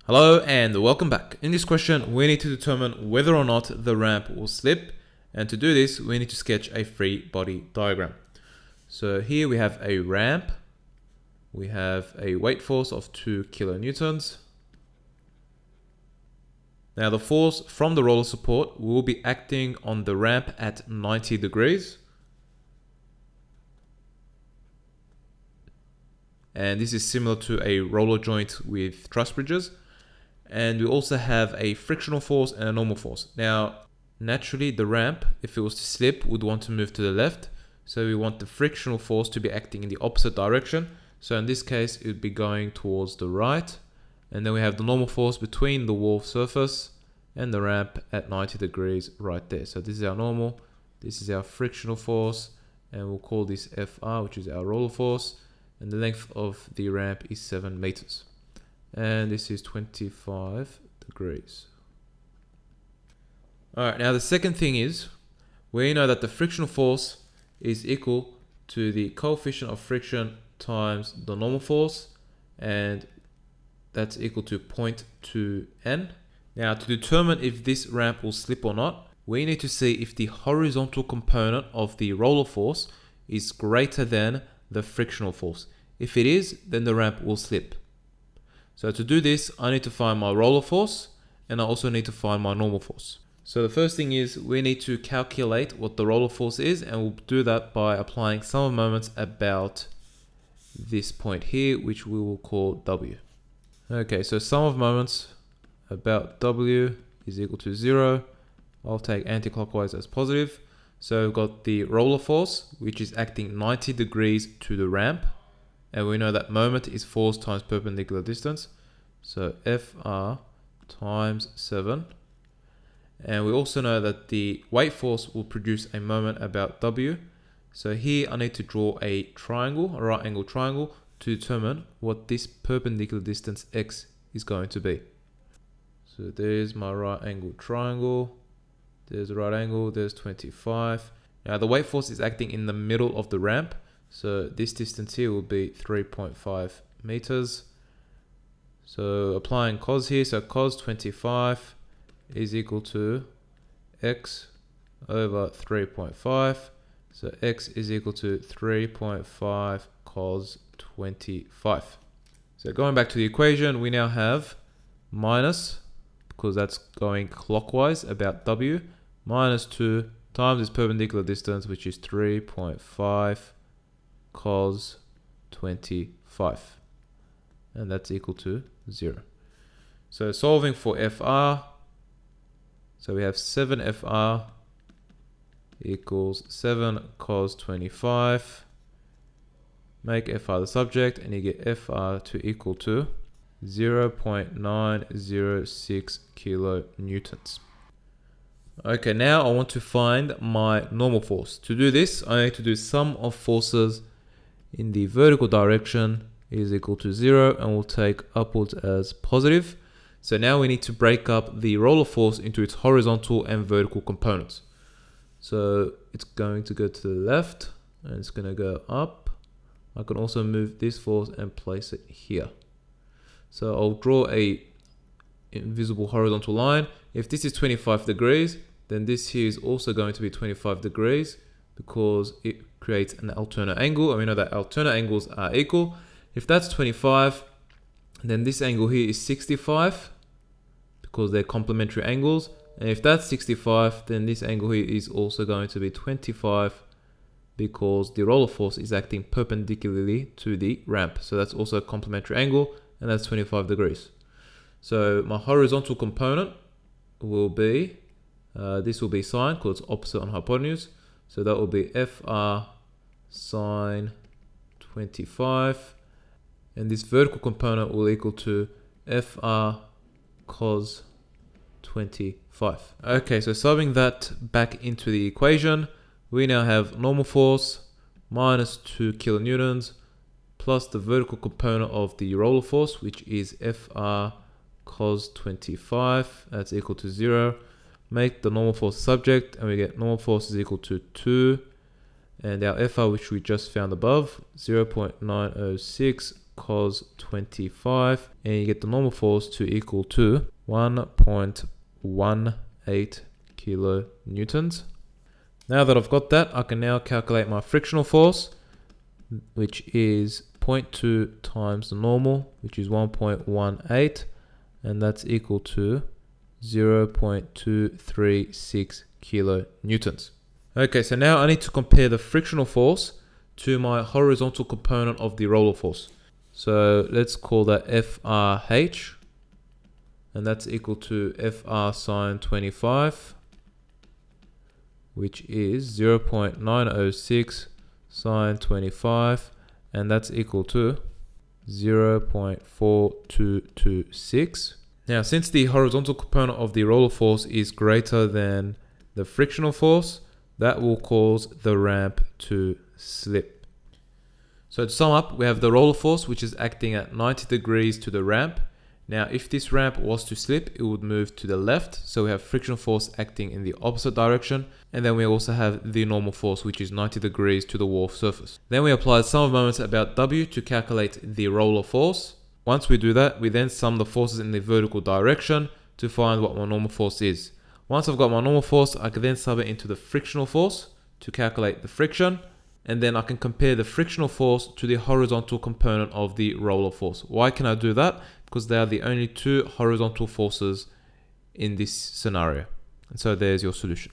Hello and welcome back. In this question, we need to determine whether or not the ramp will slip. And to do this, we need to sketch a free body diagram. So here we have a ramp. We have a weight force of 2 kilonewtons. Now the force from the roller support will be acting on the ramp at 90 degrees. And this is similar to a roller joint with truss bridges. And we also have a frictional force and a normal force. Now, naturally, the ramp, if it was to slip, would want to move to the left. So we want the frictional force to be acting in the opposite direction. So in this case, it would be going towards the right. And then we have the normal force between the wall surface and the ramp at 90 degrees right there. So this is our normal, this is our frictional force, and we'll call this FR, which is our roller force. And the length of the ramp is 7 meters. And this is 25 degrees. All right, now the second thing is, we know that the frictional force is equal to the coefficient of friction times the normal force, and that's equal to 0.2n. Now, to determine if this ramp will slip or not, we need to see if the horizontal component of the roller force is greater than the frictional force. If it is, then the ramp will slip. So to do this, I need to find my roller force, and I also need to find my normal force. So the first thing is we need to calculate what the roller force is, and we'll do that by applying sum of moments about this point here, which we will call W. Okay, so sum of moments about W is equal to 0. I'll take anti-clockwise as positive. So we've got the roller force, which is acting 90 degrees to the ramp. And we know that moment is force times perpendicular distance. So FR times 7. And we also know that the weight force will produce a moment about W. So here I need to draw a triangle, a right angle triangle, to determine what this perpendicular distance X is going to be. So there's my right angle triangle. There's a right angle, there's 25. Now the weight force is acting in the middle of the ramp. So this distance here will be 3.5 meters. So applying cos here, so cos 25 is equal to x over 3.5. So x is equal to 3.5 cos 25. So going back to the equation, we now have minus, because that's going clockwise about W, minus 2 times this perpendicular distance, which is 3.5 cos 25, and that's equal to 0. So solving for FR, so we have 7FR equals 7 cos 25. Make FR the subject, and you get FR to equal to 0.906 kilonewtons. Okay, now I want to find my normal force. To do this, I need to do sum of forces in the vertical direction is equal to 0, and we'll take upwards as positive. So now we need to break up the roller force into its horizontal and vertical components. So it's going to go to the left, and it's going to go up. I can also move this force and place it here. So I'll draw a invisible horizontal line. If this is 25 degrees, then this here is also going to be 25 degrees because it creates an alternate angle, and we know that alternate angles are equal. If that's 25, then this angle here is 65 because they're complementary angles. And if that's 65, then this angle here is also going to be 25 because the roller force is acting perpendicularly to the ramp. So that's also a complementary angle, and that's 25 degrees. So my horizontal component will be, this will be sine because it's opposite on hypotenuse. So that will be FR sine 25. And this vertical component will equal to FR cos 25. Okay, so subbing that back into the equation, we now have normal force minus 2 kilonewtons plus the vertical component of the roller force, which is FR cos 25. That's equal to 0. Make the normal force subject, and we get normal force is equal to 2. And our FR, which we just found above, 0.906 cos 25, and you get the normal force to equal to 1.18 kilonewtons. Now that I've got that, I can now calculate my frictional force, which is 0.2 times the normal, which is 1.18, and that's equal to 0.236 kilonewtons. Okay, so now I need to compare the frictional force to my horizontal component of the roller force. So let's call that FRH, and that's equal to FR sine 25, which is 0.906 sine 25, and that's equal to 0.4226. Now, since the horizontal component of the roller force is greater than the frictional force, that will cause the ramp to slip. So to sum up, we have the roller force, which is acting at 90 degrees to the ramp. Now, if this ramp was to slip, it would move to the left. So we have frictional force acting in the opposite direction. And then we also have the normal force, which is 90 degrees to the wharf surface. Then we apply the sum of moments about W to calculate the roller force. Once we do that, we then sum the forces in the vertical direction to find what my normal force is. Once I've got my normal force, I can then sub it into the frictional force to calculate the friction. And then I can compare the frictional force to the horizontal component of the roller force. Why can I do that? Because they are the only two horizontal forces in this scenario. And so there's your solution.